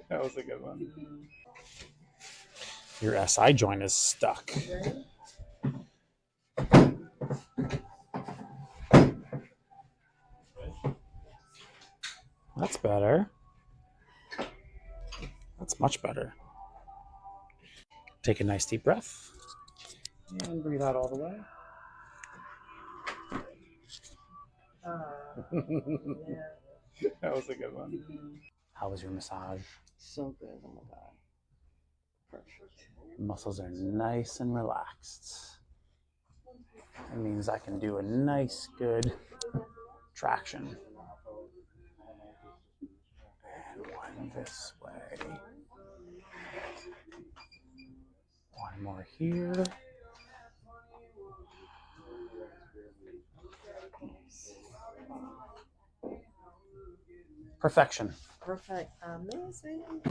That was a good one. Your SI joint is stuck. That's better. That's much better. Take a nice deep breath. And breathe out all the way. That was a good one. How was your massage? So good. Oh my God. Perfect. Muscles are nice and relaxed. That means I can do a nice, good traction. And one this way. One more here. Perfection. Perfect. Amazing.